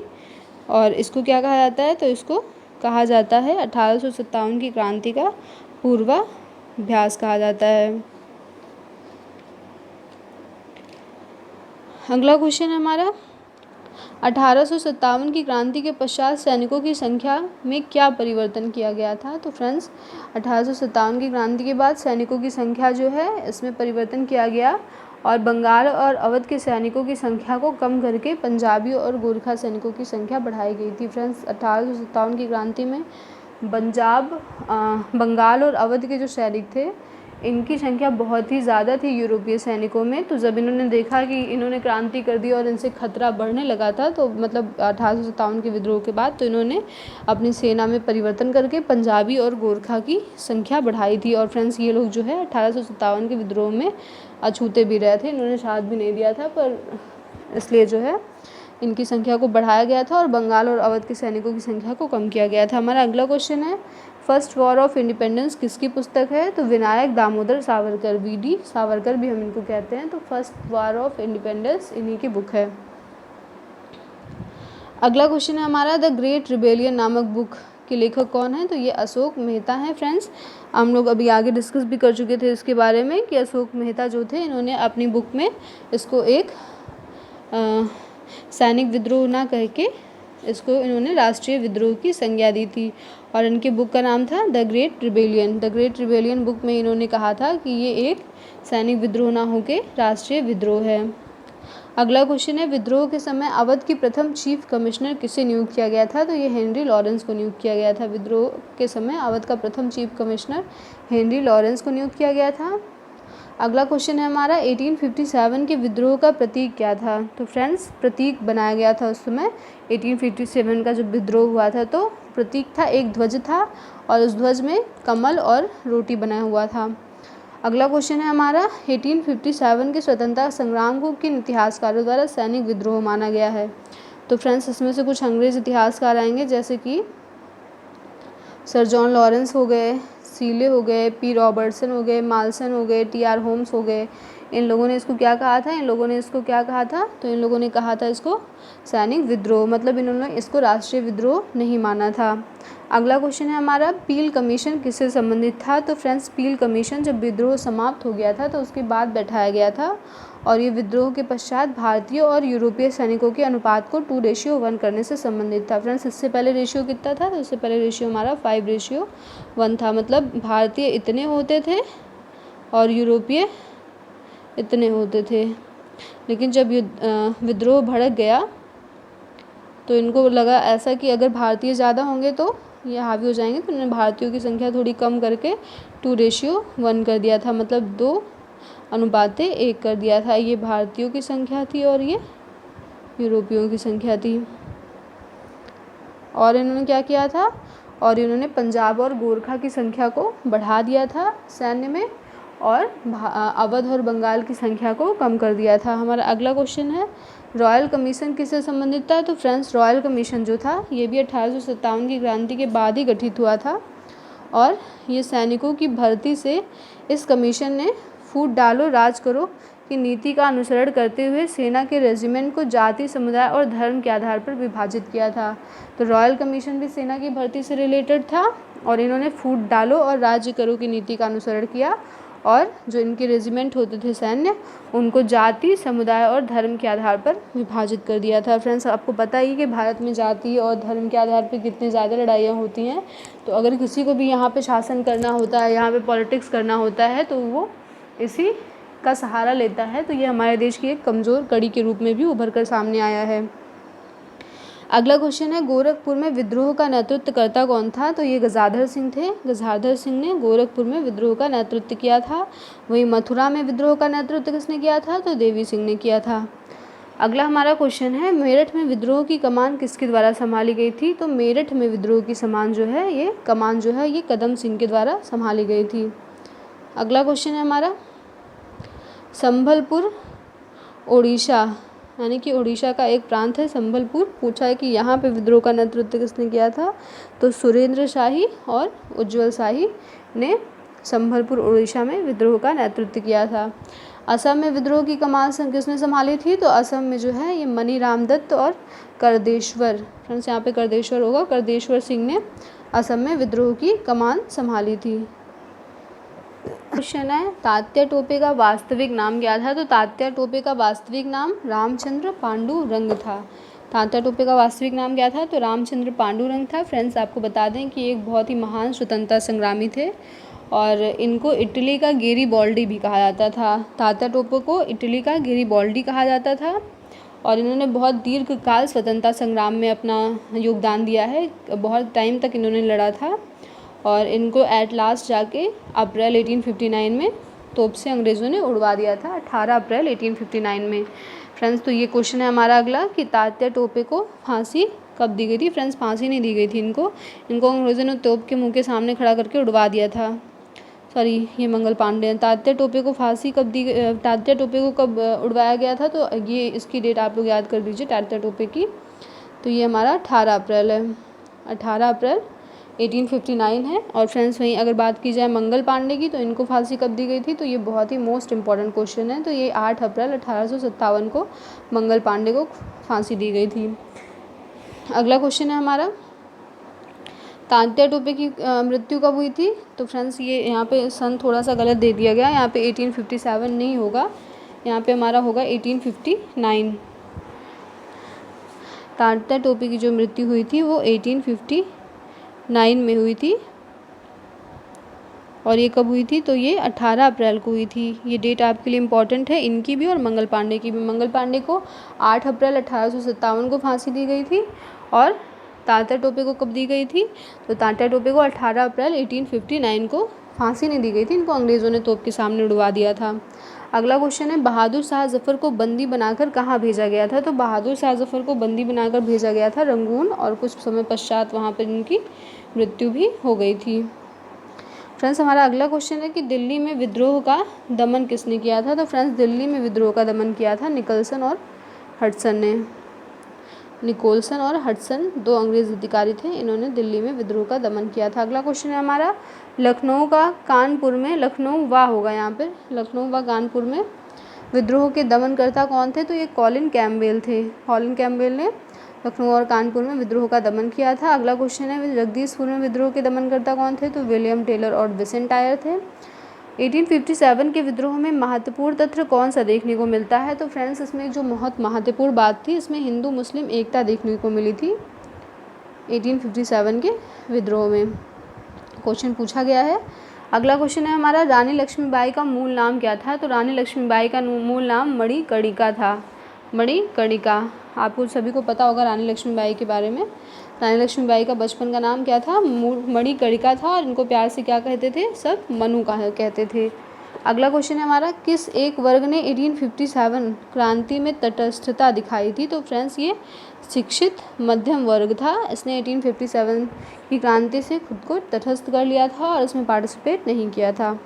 और इसको क्या कहा जाता है? तो इसको कहा जाता है 1857 की क्रांति का पूर्वाभ्यास कहा जाता है। अगला क्वेश्चन है हमारा, 1857 की क्रांति के पश्चात सैनिकों की संख्या में क्या परिवर्तन किया गया था? तो फ्रेंड्स, 1857 की क्रांति के बाद सैनिकों की संख्या जो है इसमें परिवर्तन किया गया और बंगाल और अवध के सैनिकों की संख्या को कम करके पंजाबी और गोरखा सैनिकों की संख्या बढ़ाई गई थी। फ्रेंड्स, 1857 की क्रांति में बंगाल और अवध के जो सैनिक थे इनकी संख्या बहुत ही ज़्यादा थी यूरोपीय सैनिकों में। तो जब इन्होंने देखा कि इन्होंने क्रांति कर दी और इनसे खतरा बढ़ने लगा था, तो मतलब 1857 के विद्रोह के बाद तो इन्होंने अपनी सेना में परिवर्तन करके पंजाबी और गोरखा की संख्या बढ़ाई थी। और फ्रेंड्स, ये लोग जो है 1857 के विद्रोह में अछूते भी रहे थे, इन्होंने साथ भी नहीं दिया था, पर इसलिए जो है इनकी संख्या को बढ़ाया गया था और बंगाल और अवध के सैनिकों की संख्या को कम किया गया था। हमारा अगला क्वेश्चन है, फर्स्ट वॉर ऑफ इंडिपेंडेंस किसकी पुस्तक है? तो विनायक दामोदर सावरकर, वीडी सावरकर भी हम इनको कहते हैं। तो फर्स्ट वॉर ऑफ इंडिपेंडेंस इन्हीं की बुक है। अगला क्वेश्चन है हमारा, द ग्रेट रिबेलियन नामक बुक के लेखक कौन है? तो ये अशोक मेहता हैं। फ्रेंड्स, हम लोग अभी आगे डिस्कस भी कर चुके थे इसके बारे में कि अशोक मेहता जो थे इन्होंने अपनी बुक में इसको एक सैनिक विद्रोह ना कह के इसको इन्होंने राष्ट्रीय विद्रोह की संज्ञा दी थी और इनके बुक का नाम था the great rebellion. The great rebellion book में इन्होंने कहा था कि ये एक सैनिक विद्रोह ना होके राष्ट्रीय विद्रोह है। अगला क्वेश्चन है, विद्रोह के समय अवध की प्रथम चीफ कमिश्नर किसे नियुक्त किया गया था? तो ये हेनरी लॉरेंस को नियुक्त किया गया था। विद्रोह के समय अवध का प्रथम चीफ कमिश्नर हेनरी लॉरेंस को नियुक्त किया गया था। अगला क्वेश्चन है हमारा, 1857 के विद्रोह का प्रतीक क्या था? तो फ्रेंड्स, प्रतीक बनाया गया था उस समय 1857 का जब विद्रोह हुआ था तो प्रतीक था, एक ध्वज था और उस ध्वज में कमल और रोटी बना हुआ था। अगला क्वेश्चन है हमारा, 1857 के स्वतंत्रता संग्राम को किन इतिहासकारों द्वारा सैनिक विद्रोह माना गया है? तो फ्रेंड्स, इसमें से कुछ अंग्रेज इतिहासकार आएंगे जैसे कि सर जॉन लॉरेंस हो गए, सीले हो गए, पी रॉबर्टसन हो गए, माल्सन हो गए, टी आर होम्स हो गए। इन लोगों ने इसको क्या कहा था? तो इन लोगों ने कहा था इसको सैनिक विद्रोह, मतलब इन्होंने इसको राष्ट्रीय विद्रोह नहीं माना था। अगला क्वेश्चन है हमारा, पील कमीशन किससे संबंधित था? तो फ्रेंड्स, पील कमीशन जब विद्रोह समाप्त हो गया था तो उसके बाद बैठाया गया था और ये विद्रोह के पश्चात भारतीय और यूरोपीय सैनिकों के अनुपात को 2:1 करने से संबंधित था। फ्रेंड्स, इससे पहले रेशियो कितना था? तो इससे पहले रेशियो हमारा 5:1 था। मतलब भारतीय इतने होते थे और यूरोपीय इतने होते थे। लेकिन जब विद्रोह भड़क गया तो इनको लगा ऐसा कि अगर भारतीय ज़्यादा होंगे तो ये हावी हो जाएंगे, तो उन्होंने भारतीयों की संख्या थोड़ी कम करके 2:1 कर दिया था, मतलब 2:1 कर दिया था। ये भारतीयों की संख्या थी और ये यूरोपियों की संख्या थी। और इन्होंने क्या किया था, और इन्होंने पंजाब और गोरखा की संख्या को बढ़ा दिया था सैन्य में, और अवध और बंगाल की संख्या को कम कर दिया था। हमारा अगला क्वेश्चन है, रॉयल कमीशन किससे संबंधित था? तो फ्रेंड्स, रॉयल कमीशन जो था ये भी 1857 की क्रांति के बाद ही गठित हुआ था, और ये सैनिकों की भर्ती से इस कमीशन ने फूट डालो राज करो की नीति का अनुसरण करते हुए सेना के रेजिमेंट को जाति, समुदाय और धर्म के आधार पर विभाजित किया था। तो रॉयल कमीशन भी सेना की भर्ती से रिलेटेड था, और इन्होंने फूट डालो और राज्य करो की नीति का अनुसरण किया, और जो इनके रेजिमेंट होते थे सैन्य, उनको जाति, समुदाय और धर्म के आधार पर विभाजित कर दिया था। फ्रेंड्स, आपको पता ही कि भारत में जाति और धर्म के आधार पर कितनी ज़्यादा लड़ाइयाँ होती हैं। तो अगर किसी को भी यहाँ पे शासन करना होता है, यहाँ पे पॉलिटिक्स करना होता है, तो वो इसी का सहारा लेता है। तो ये हमारे देश की एक कमज़ोर कड़ी के रूप में भी उभर कर सामने आया है। अगला क्वेश्चन है, गोरखपुर में विद्रोह का नेतृत्व करता कौन था? तो ये गजाधर सिंह थे। गजाधर सिंह ने गोरखपुर में विद्रोह का नेतृत्व किया था। वहीं मथुरा में विद्रोह का नेतृत्व किसने किया था? तो देवी सिंह ने किया था। अगला हमारा क्वेश्चन है, मेरठ में विद्रोह की कमान किसके द्वारा संभाली गई थी? तो मेरठ में विद्रोह की कमान जो है ये कदम सिंह के द्वारा संभाली गई थी। अगला क्वेश्चन है हमारा, संबलपुर ओडिशा, यानी कि उड़ीसा का एक प्रांत है संबलपुर। पूछा है कि यहाँ पे विद्रोह का नेतृत्व किसने किया था? तो सुरेंद्र शाही और उज्जवल शाही ने संबलपुर उड़ीसा में विद्रोह का नेतृत्व किया था। असम में विद्रोह की कमान किसने संभाली थी? तो असम में जो है ये मनीराम दत्त और करदेश्वर, फ्रेंड्स यहाँ पे करदेश्वर होगा, करदेश्वर सिंह ने असम में विद्रोह की कमान संभाली थी। क्वेश्चन है, तात्या टोपे का वास्तविक नाम क्या था? तो तात्या टोपे का वास्तविक नाम रामचंद्र पांडुरंग था। तात्या टोपे का वास्तविक नाम क्या था? तो रामचंद्र पांडुरंग था। फ्रेंड्स, आपको बता दें कि एक बहुत ही महान स्वतंत्रता संग्रामी थे, और इनको इटली का गेरिबॉल्डी भी कहा जाता था। तात्या टोपे को इटली का गेरिबॉल्डी कहा जाता था, और इन्होंने बहुत दीर्घकाल स्वतंत्रता संग्राम में अपना योगदान दिया है। बहुत टाइम तक इन्होंने लड़ा था, और इनको एट लास्ट जाके अप्रैल 1859 में तोप से अंग्रेज़ों ने उड़वा दिया था, 18 अप्रैल 1859 में। फ्रेंड्स, तो ये क्वेश्चन है हमारा अगला कि तात्या टोपे को फांसी कब दी गई थी? फ्रेंड्स, फांसी नहीं दी गई थी इनको अंग्रेज़ों ने तोप के मुंह के सामने खड़ा करके उड़वा दिया था। सॉरी, ये मंगल पांडे हैं। तात्या टोपे को फांसी कब दी, तात्या टोपे को कब उड़वाया गया था? तो ये इसकी डेट आप लोग याद कर दीजिए तात्या टोपे की। तो ये हमारा 18 अप्रैल है, 18 अप्रैल 1859 है। और फ्रेंड्स, वहीं अगर बात की जाए मंगल पांडे की, तो इनको फांसी कब दी गई थी? तो ये बहुत ही मोस्ट इम्पॉर्टेंट क्वेश्चन है। तो ये 8 अप्रैल 1857 को मंगल पांडे को फांसी दी गई थी। अगला क्वेश्चन है हमारा, तात्या टोपे की मृत्यु कब हुई थी? तो फ्रेंड्स, ये यहाँ पे सन थोड़ा सा गलत दे दिया गया, यहाँ पे 1857 नहीं होगा, यहाँ पे हमारा होगा 1859। तात्या टोपे की जो मृत्यु हुई थी वो 1859 में हुई थी। और ये कब हुई थी? तो ये 18 अप्रैल को हुई थी। ये डेट आपके लिए इम्पॉर्टेंट है, इनकी भी और मंगल पांडे की भी। मंगल पांडे को 8 अप्रैल 1857 को फांसी दी गई थी, और तात्या टोपे को कब दी गई थी? तो तात्या टोपे को 18 अप्रैल 1859 को फांसी नहीं दी गई थी, इनको अंग्रेज़ों ने तोप के सामने उड़वा दिया था। अगला क्वेश्चन है, बहादुर शाह जफ़र को बंदी बनाकर कहाँ भेजा गया था? तो बहादुर शाह जफ़र को बंदी बनाकर भेजा गया था रंगून, और कुछ समय पश्चात वहाँ पर इनकी मृत्यु भी हो गई थी। फ्रेंड्स, हमारा अगला क्वेश्चन है कि दिल्ली में विद्रोह का दमन किसने किया था? तो फ्रेंड्स, दिल्ली में विद्रोह का दमन किया था निकोलसन और हडसन ने। निकोलसन और हडसन 2 अंग्रेज़ अधिकारी थे, इन्होंने दिल्ली में विद्रोह का दमन किया था। अगला क्वेश्चन है हमारा, लखनऊ का कानपुर में, लखनऊ वा होगा यहाँ पे, लखनऊ व कानपुर में विद्रोह के दमनकर्ता कौन थे? तो ये कॉलिन कैम्पबेल थे। कॉलिन कैम्पबेल ने लखनऊ और कानपुर में विद्रोह का दमन किया था। अगला क्वेश्चन है, जगदीशपुर में विद्रोह के दमनकर्ता कौन थे? तो विलियम टेलर और विसेंट आयर थे। 1857 के विद्रोह में महत्वपूर्ण तथ्य कौन सा देखने को मिलता है? तो फ्रेंड्स, इसमें जो बहुत महत्वपूर्ण बात थी, इसमें हिंदू मुस्लिम एकता देखने को मिली थी 1857 के विद्रोह में। क्वेश्चन पूछा गया है। अगला क्वेश्चन है हमारा, रानी लक्ष्मीबाई का मूल नाम क्या था? तो रानी लक्ष्मीबाई का मूल नाम मणिकर्णिका था। मणिकर्णिका, आपको सभी को पता होगा रानी लक्ष्मीबाई के बारे में। रानी लक्ष्मीबाई का बचपन का नाम क्या था? मणिकर्णिका था, और इनको प्यार से क्या कहते थे? सब मनु कहते थे। अगला क्वेश्चन है हमारा, किस एक वर्ग ने 1857 क्रांति में तटस्थता दिखाई थी? तो फ्रेंड्स ये शिक्षित मध्यम वर्ग था। इसने 1857 की क्रांति से खुद को तटस्थ कर लिया था और इसमें पार्टिसिपेट नहीं किया था।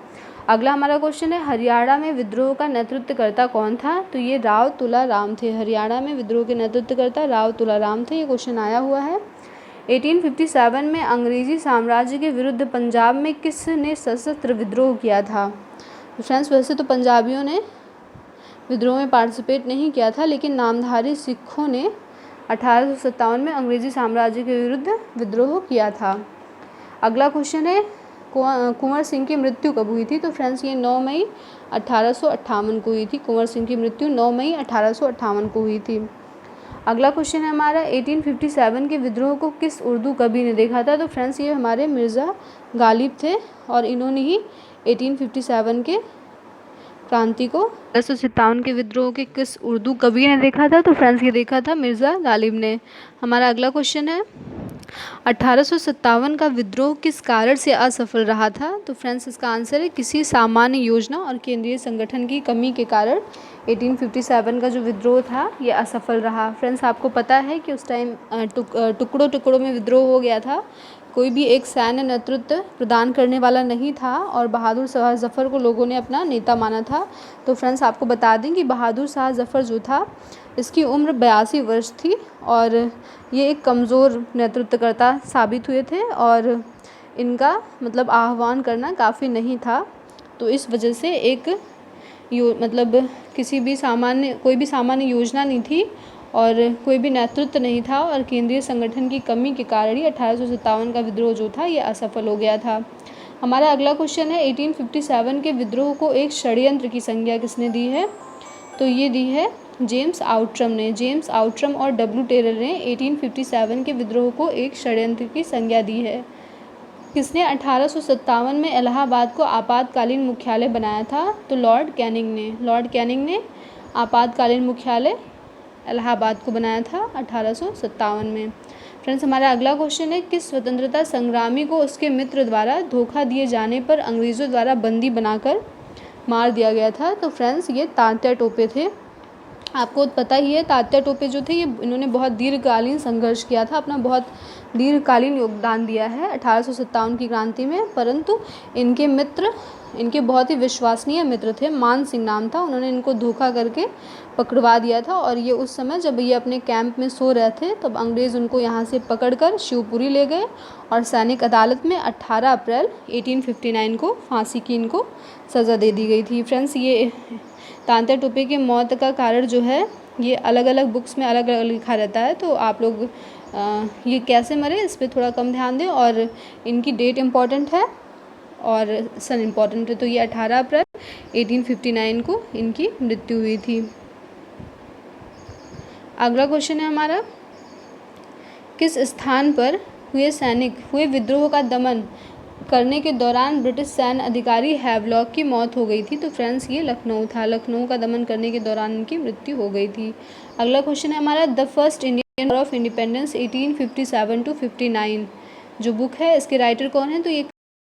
अगला हमारा क्वेश्चन है, हरियाणा में विद्रोह का नेतृत्वकर्ता कौन था? तो ये राव तुलाराम थे। हरियाणा में विद्रोह के नेतृत्वकर्ता राव तुलाराम थे। ये क्वेश्चन आया हुआ है। 1857 में अंग्रेजी साम्राज्य के विरुद्ध पंजाब में किसने सशस्त्र विद्रोह किया था? तो फ्रेंड्स वैसे तो पंजाबियों ने विद्रोह में पार्टिसिपेट नहीं किया था, लेकिन नामधारी सिखों ने 1857 में अंग्रेजी साम्राज्य के विरुद्ध विद्रोह किया था। अगला क्वेश्चन है, कुंवर सिंह की मृत्यु कब हुई थी? तो फ्रेंड्स ये 9 मई 1858 को हुई थी। कुंवर सिंह की मृत्यु 9 मई 1858 को हुई थी। अगला क्वेश्चन है हमारा, 1857 के विद्रोह को किस उर्दू कवि ने देखा था? तो फ्रेंड्स ये हमारे मिर्ज़ा गालिब थे, और इन्होंने ही 1857 के क्रांति को 1857 के विद्रोह के किस उर्दू कवि ने देखा था? तो फ्रेंड्स ये देखा था मिर्ज़ा गालिब ने। हमारा अगला क्वेश्चन है, 1857 का विद्रोह किस कारण से असफल रहा था? तो फ्रेंड्स इसका आंसर है किसी सामान्य योजना और केंद्रीय संगठन की कमी के कारण 1857 का जो विद्रोह था ये असफल रहा। फ्रेंड्स आपको पता है कि उस टाइम टुकड़ों टुकड़ों में विद्रोह हो गया था। कोई भी एक सैन्य नेतृत्व प्रदान करने वाला नहीं था, और बहादुर शाह जफ़र को लोगों ने अपना नेता माना था। तो फ्रेंड्स आपको बता दें कि बहादुर शाह जफ़र जो था, इसकी उम्र 82 वर्ष थी, और ये एक कमज़ोर नेतृत्वकर्ता साबित हुए थे, और इनका मतलब आह्वान करना काफ़ी नहीं था। तो इस वजह से एक कोई भी सामान्य योजना नहीं थी, और कोई भी नेतृत्व नहीं था, और केंद्रीय संगठन की कमी के कारण ही 1857 का विद्रोह जो था ये असफल हो गया था। हमारा अगला क्वेश्चन है, 1857 के विद्रोह को एक षड्यंत्र की संज्ञा किसने दी है? तो ये दी है जेम्स आउट्रम ने। जेम्स आउट्रम और डब्ल्यू टेलर ने 1857 के विद्रोह को एक षड्यंत्र की संज्ञा दी है। किसने 1857 में इलाहाबाद को आपातकालीन मुख्यालय बनाया था? तो लॉर्ड कैनिंग ने। लॉर्ड कैनिंग ने आपातकालीन मुख्यालय इलाहाबाद को बनाया था 1857 में। फ्रेंड्स हमारा अगला क्वेश्चन है, किस स्वतंत्रता संग्रामी को उसके मित्र द्वारा धोखा दिए जाने पर अंग्रेज़ों द्वारा बंदी बनाकर मार दिया गया था? तो फ्रेंड्स ये तात्या टोपे थे। आपको पता ही है तात्या टोपे जो थे, ये इन्होंने बहुत दीर्घकालीन संघर्ष किया था, अपना बहुत दीर्घकालीन योगदान दिया है 1857 की क्रांति में। परंतु इनके मित्र, इनके बहुत ही विश्वसनीय मित्र थे, मान सिंह नाम था, उन्होंने इनको धोखा करके पकड़वा दिया था। और ये उस समय जब ये अपने कैंप में सो रहे थे, तब अंग्रेज़ उनको यहाँ से पकड़कर शिवपुरी ले गए, और सैनिक अदालत में 18 अप्रैल 1859 को फांसी की इनको सज़ा दे दी गई थी। फ्रेंड्स ये तात्या टोपे की मौत का कारण जो है ये अलग अलग बुक्स में अलग अलग लिखा रहता है, तो आप लोग ये कैसे मरे इस पर थोड़ा कम ध्यान दें, और इनकी डेट इम्पॉर्टेंट है और सन इम्पॉर्टेंट है। तो ये 18 अप्रैल 1859 को इनकी मृत्यु हुई थी। अगला क्वेश्चन है हमारा, किस स्थान पर हुए विद्रोह का दमन करने के दौरान ब्रिटिश सैन्य अधिकारी हैवलॉक की मौत हो गई थी? तो फ्रेंड्स ये लखनऊ था। लखनऊ का दमन करने के दौरान इनकी मृत्यु हो गई थी। अगला क्वेश्चन है हमारा, the first Indian war of independence 1857 to 59 जो बुक है, इसके राइटर कौन है? तो ये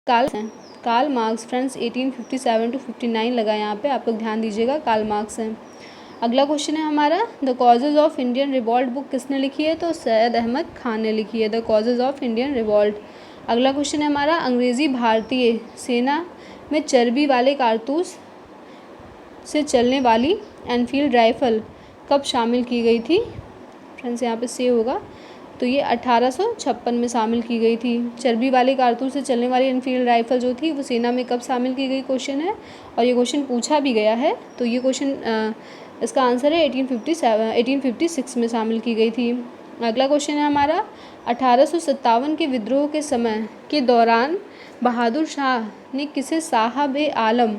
कार्ल मार्क्स। फ्रेंड्स 1857 to 59 लगा यहाँ पे, आप लोग ध्यान दीजिएगा, कार्ल मार्क्स हैं। अगला क्वेश्चन है हमारा, the causes of Indian revolt book किसने लिखी है? तो सैयद अहमद खान ने लिखी है, the causes of Indian revolt. अगला क्वेश्चन है हमारा, अंग्रेज़ी भारतीय सेना में चर्बी वाले कारतूस से चलने वाली एनफील्ड राइफ़ल कब शामिल की गई थी? फ्रेंड्स यहाँ पे से होगा, तो ये 1856 में शामिल की गई थी। चर्बी वाले कारतूस से चलने वाली एनफील्ड राइफ़ल जो थी वो सेना में कब शामिल की गई क्वेश्चन है, और ये क्वेश्चन पूछा भी गया है। तो ये क्वेश्चन इसका आंसर है 1856 में शामिल की गई थी। अगला क्वेश्चन है हमारा, 1857 के विद्रोह के समय के दौरान बहादुर शाह ने किसे साहब ए आलम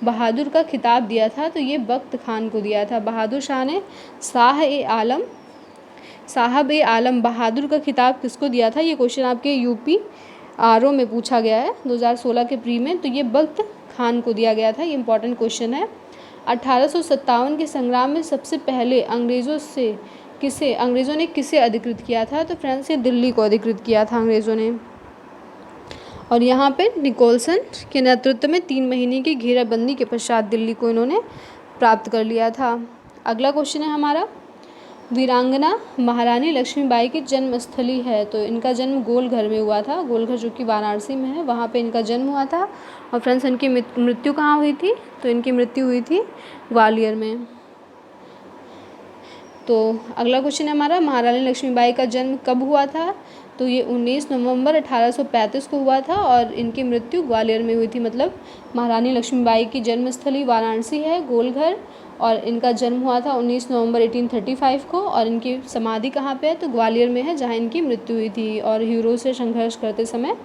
बहादुर का खिताब दिया था? तो ये बख्त खान को दिया था। बहादुर शाह ने साहब ए आलम बहादुर का खिताब किसको दिया था? ये क्वेश्चन आपके यूपी RO में पूछा गया है 2016 के प्री में, तो ये बख्त खान को दिया गया था। ये इंपॉर्टेंट क्वेश्चन है। 1857 के संग्राम में सबसे पहले अंग्रेज़ों ने किसे अधिकृत किया था? तो फ्रेंड्स ये दिल्ली को अधिकृत किया था अंग्रेज़ों ने। और यहाँ पे निकोलसन के नेतृत्व में 3 महीने की घेराबंदी के पश्चात दिल्ली को इन्होंने प्राप्त कर लिया था। अगला क्वेश्चन है हमारा, वीरांगना महारानी लक्ष्मीबाई की जन्मस्थली है? तो इनका जन्म गोलघर में हुआ था। गोलघर जो कि वाराणसी में है, वहाँ पे इनका जन्म हुआ था। और फ्रेंड्स इनकी मृत्यु कहाँ हुई थी? तो इनकी मृत्यु हुई थी ग्वालियर में। तो अगला क्वेश्चन है हमारा, महारानी लक्ष्मीबाई का जन्म कब हुआ था? तो ये 19 नवंबर 1835 को हुआ था और इनकी मृत्यु ग्वालियर में हुई थी। मतलब महारानी लक्ष्मीबाई की जन्मस्थली वाराणसी है, गोलघर, और इनका जन्म हुआ था 19 नवंबर 1835 को। और इनकी समाधि कहाँ पे है? तो ग्वालियर में है, जहाँ इनकी मृत्यु हुई थी और हीरो से संघर्ष करते समय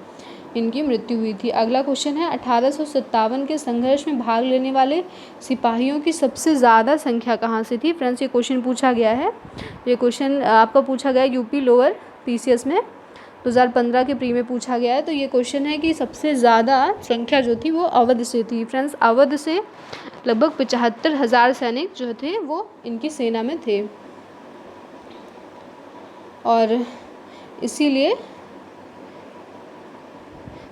इनकी मृत्यु हुई थी। अगला क्वेश्चन है, 1857 के संघर्ष में भाग लेने वाले सिपाहियों की सबसे ज़्यादा संख्या कहाँ से थी? फ्रेंड्स ये क्वेश्चन पूछा गया है। ये क्वेश्चन आपका पूछा गया यूपी लोअर PCS में 2015 के प्री में पूछा गया है। तो ये क्वेश्चन है कि सबसे ज़्यादा संख्या जो थी वो अवध से थी। फ्रेंड्स अवध से लगभग 75,000 सैनिक जो थे वो इनकी सेना में थे और इसीलिए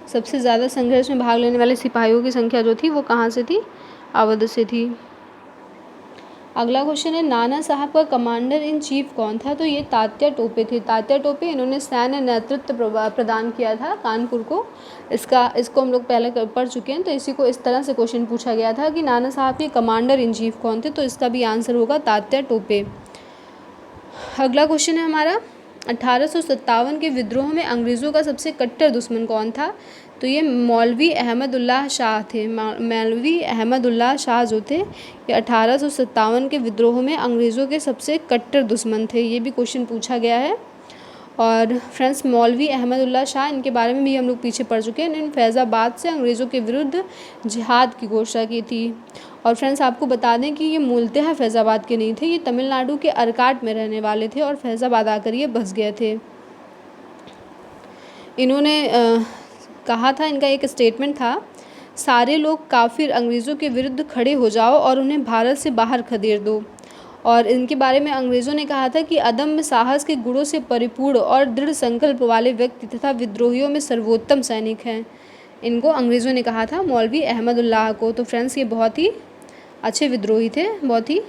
सबसे ज़्यादा संघर्ष में भाग लेने वाले सिपाहियों की संख्या जो थी वो कहाँ से थी? अवध से थी। अगला क्वेश्चन है, नाना साहब का कमांडर इन चीफ कौन था? तो ये तात्या टोपे थे। तात्या टोपे इन्होंने सैन्य नेतृत्व प्रदान किया था कानपुर को। इसको हम लोग पहले पढ़ चुके हैं। तो इसी को इस तरह से क्वेश्चन पूछा गया था कि नाना साहब के कमांडर इन चीफ कौन थे? तो इसका भी आंसर होगा तात्या टोपे। अगला क्वेश्चन है हमारा, 1857 के विद्रोह में अंग्रेज़ों का सबसे कट्टर दुश्मन कौन था? तो ये मौलवी अहमदुल्लाह शाह थे। मौलवी अहमदुल्लाह शाह जो थे ये 1857 के विद्रोह में अंग्रेज़ों के सबसे कट्टर दुश्मन थे। ये भी क्वेश्चन पूछा गया है। और फ्रेंड्स मौलवी अहमदुल्लाह शाह, इनके बारे में भी हम लोग पीछे पढ़ चुके हैं। इन्होंने फैज़ाबाद से अंग्रेज़ों के विरुद्ध जिहाद की घोषणा की थी। और फ्रेंड्स आपको बता दें कि ये मूलतः फैज़ाबाद के नहीं थे, ये तमिलनाडु के अरकाट में रहने वाले थे और फैज़ाबाद आकर ये बस गए थे। इन्होंने कहा था, इनका एक स्टेटमेंट था, सारे लोग काफिर अंग्रेज़ों के विरुद्ध खड़े हो जाओ और उन्हें भारत से बाहर खदेड़ दो। और इनके बारे में अंग्रेज़ों ने कहा था कि अदम्य साहस के गुणों से परिपूर्ण और दृढ़ संकल्प वाले व्यक्ति तथा विद्रोहियों में सर्वोत्तम सैनिक हैं। इनको अंग्रेज़ों ने कहा था, मौलवी अहमदुल्लाह को। तो फ्रेंड्स ये बहुत ही अच्छे विद्रोही थे, बहुत ही।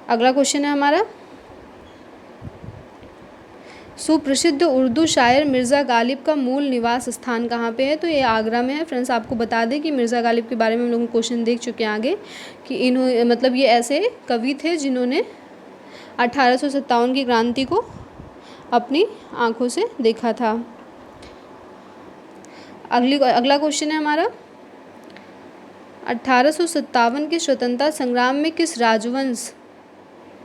अगला क्वेश्चन है हमारा, सुप्रसिद्ध उर्दू शायर मिर्ज़ा गालिब का मूल निवास स्थान कहाँ पे है? तो ये आगरा में है। फ्रेंड्स आपको बता दें कि मिर्ज़ा गालिब के बारे में हम लोग क्वेश्चन देख चुके हैं आगे कि ये ऐसे कवि थे जिन्होंने 1857 की क्रांति को अपनी आँखों से देखा था। अगला क्वेश्चन है हमारा, 1857 के स्वतंत्रता संग्राम में किस राजवंश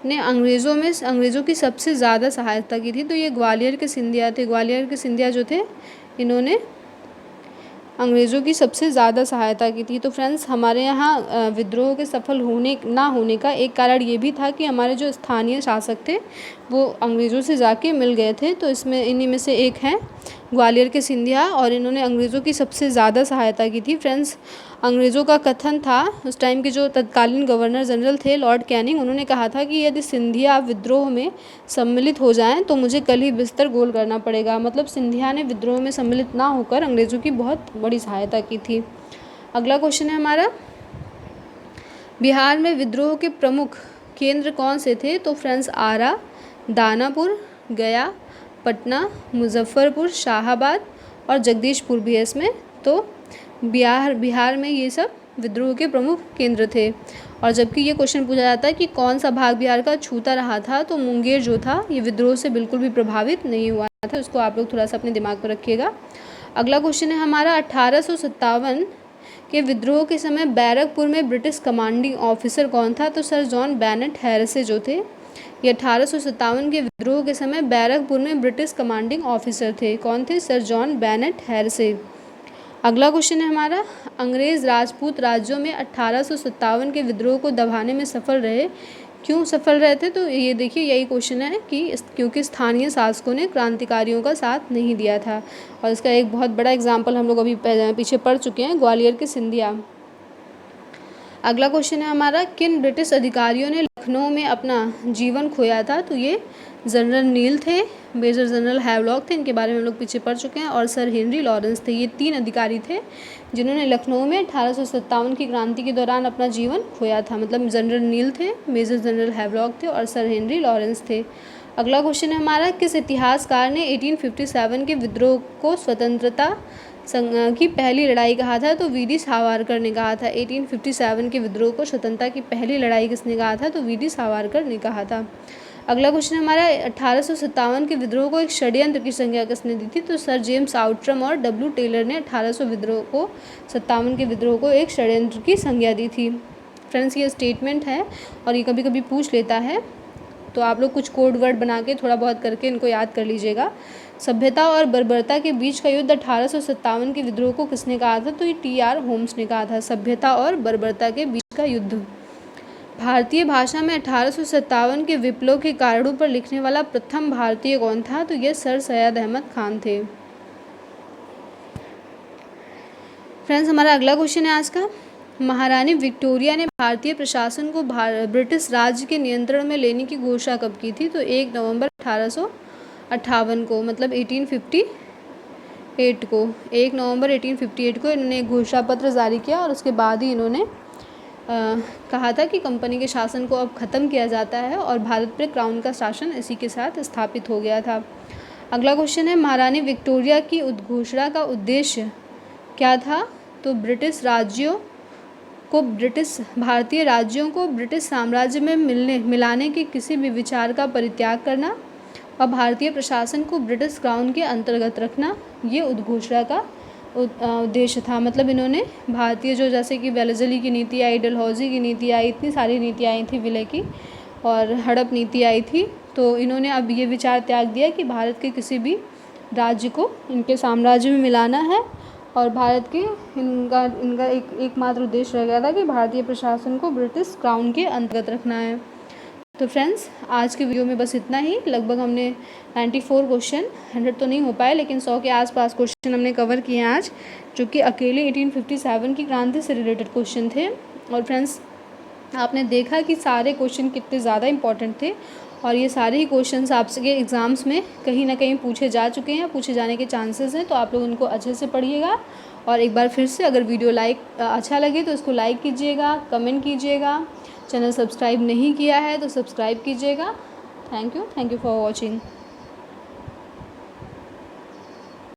ने अंग्रेज़ों की सबसे ज़्यादा सहायता की थी? तो ये ग्वालियर के सिंधिया थे। ग्वालियर के सिंधिया जो थे इन्होंने अंग्रेज़ों की सबसे ज़्यादा सहायता की थी। तो फ्रेंड्स हमारे यहाँ विद्रोह के सफल ना होने का एक कारण ये भी था कि हमारे जो स्थानीय शासक थे वो अंग्रेज़ों से जाके मिल गए थे। तो इन्हीं में से एक हैं ग्वालियर के सिंधिया और इन्होंने अंग्रेज़ों की सबसे ज़्यादा सहायता की थी। फ्रेंड्स अंग्रेज़ों का कथन था, उस टाइम के जो तत्कालीन गवर्नर जनरल थे लॉर्ड कैनिंग, उन्होंने कहा था कि यदि सिंधिया विद्रोह में सम्मिलित हो जाएं तो मुझे कल ही बिस्तर गोल करना पड़ेगा। मतलब सिंधिया ने विद्रोह में सम्मिलित ना होकर अंग्रेज़ों की बहुत बड़ी सहायता की थी। अगला क्वेश्चन है हमारा, बिहार में विद्रोह के प्रमुख केंद्र कौन से थे? तो फ्रेंड्स आरा, दानापुर, गया, पटना, मुजफ्फरपुर, शाहाबाद और जगदीशपुर भी है इसमें। तो बिहार में ये सब विद्रोह के प्रमुख केंद्र थे। और जबकि ये क्वेश्चन पूछा जाता है कि कौन सा भाग बिहार का छूता रहा था, तो मुंगेर जो था ये विद्रोह से बिल्कुल भी प्रभावित नहीं हुआ था। इसको आप लोग थोड़ा सा अपने दिमाग पर रखिएगा। अगला क्वेश्चन है हमारा, 1857 के विद्रोह के समय बैरकपुर में ब्रिटिश कमांडिंग ऑफिसर कौन था? तो सर जॉन बेनेट हैरिसे जो थे ये 1857 के विद्रोह के समय बैरकपुर में ब्रिटिश कमांडिंग ऑफिसर थे। कौन थे? Sir John Bennett Harris. अगला क्वेश्चन है हमारा, अंग्रेज़ राजपूत राज्यों में 1857 के विद्रोह को दबाने में सफल रहे क्यों सफल रहे थे? तो ये देखिए यही क्वेश्चन है कि क्योंकि स्थानीय शासकों ने क्रांतिकारियों का साथ नहीं दिया था। और इसका एक बहुत बड़ा एग्जाम्पल हम लोग अभी पीछे पढ़ चुके हैं, ग्वालियर के सिंधिया। अगला क्वेश्चन है हमारा, किन ब्रिटिश अधिकारियों ने लखनऊ में अपना जीवन खोया था? तो ये जनरल नील थे, मेजर जनरल हैवलॉक थे, इनके बारे में हम लोग पीछे पढ़ चुके हैं, और सर हेनरी लॉरेंस थे। ये 3 अधिकारी थे जिन्होंने लखनऊ में 1857 की क्रांति के दौरान अपना जीवन खोया था। मतलब जनरल नील थे, मेजर जनरल हैवलॉक थे और सर हेनरी लॉरेंस थे। अगला क्वेश्चन है हमारा, किस इतिहासकार ने 1857 के विद्रोह को स्वतंत्रता की पहली लड़ाई कहा था? तो वी डी सावरकर ने कहा था। 1857 के विद्रोह को स्वतंत्रता की पहली लड़ाई किसने कहा था? तो वी डी सावरकर ने कहा था। अगला क्वेश्चन हमारा, 1857 के विद्रोह को एक षड्यंत्र की संज्ञा किसने दी थी? तो सर जेम्स आउट्रम और डब्ल्यू टेलर ने 1857 के विद्रोह को एक षड्यंत्र की संज्ञा दी थी। फ्रेंड्स ये स्टेटमेंट है और ये कभी कभी पूछ लेता है, तो आप लोग कुछ कोड वर्ड बना के थोड़ा बहुत करके इनको याद कर लीजिएगा। सभ्यता और बर्बरता के बीच का युद्ध 1857 के विद्रोह को किसने कहा था? तो ये टी.आर. होम्स ने कहा था, सभ्यता और बर्बरता के बीच का युद्ध। भारतीय भाषा में 1857 के विप्लव के कारणों पर लिखने वाला प्रथम भारतीय कौन था? तो ये सर सैयद अहमद खान थे। फ्रेंड्स हमारा अगला क्वेश्चन है आज का, महारानी विक्टोरिया ने भारतीय प्रशासन को ब्रिटिश राज्य के नियंत्रण में लेने की घोषणा कब की थी? तो 1 नवंबर 1858 को, मतलब 1858 को, 1 नवंबर 1858 को इन्होंने एक घोषणा पत्र जारी किया और उसके बाद ही इन्होंने कहा था कि कंपनी के शासन को अब ख़त्म किया जाता है और भारत पर क्राउन का शासन इसी के साथ स्थापित हो गया था। अगला क्वेश्चन है, महारानी विक्टोरिया की उद्घोषणा का उद्देश्य क्या था? तो भारतीय राज्यों को ब्रिटिश साम्राज्य में मिलाने के किसी भी विचार का परित्याग करना और भारतीय प्रशासन को ब्रिटिश क्राउन के अंतर्गत रखना, ये उद्घोषणा का उद्देश्य था। मतलब इन्होंने भारतीय जो जैसे कि वेलेज़ली की नीति आई, डलहौजी की नीति आई, इतनी सारी नीति आई थी, विले की और हड़प नीति आई थी, तो इन्होंने अब ये विचार त्याग दिया कि भारत के किसी भी राज्य को इनके साम्राज्य में मिलाना है और भारत के इनका एकमात्र उद्देश्य रह गया था कि भारतीय प्रशासन को ब्रिटिश क्राउन के अंतर्गत रखना है। तो फ्रेंड्स आज के वीडियो में बस इतना ही। लगभग हमने 94 क्वेश्चन, 100 तो नहीं हो पाए लेकिन 100 के आसपास क्वेश्चन हमने कवर किए हैं आज, जो कि अकेले 1857 की क्रांति से रिलेटेड क्वेश्चन थे। और फ्रेंड्स आपने देखा कि सारे क्वेश्चन कितने ज़्यादा इंपॉर्टेंट थे और ये सारे ही क्वेश्चंस आपके एग्ज़ाम्स में कहीं ना कहीं पूछे जा चुके हैं, पूछे जाने के चांसेस हैं। तो आप लोग उनको अच्छे से पढ़िएगा और एक बार फिर से अगर वीडियो अच्छा लगे तो इसको लाइक कीजिएगा, कमेंट कीजिएगा, चैनल सब्सक्राइब नहीं किया है तो सब्सक्राइब कीजिएगा। Thank you for watching.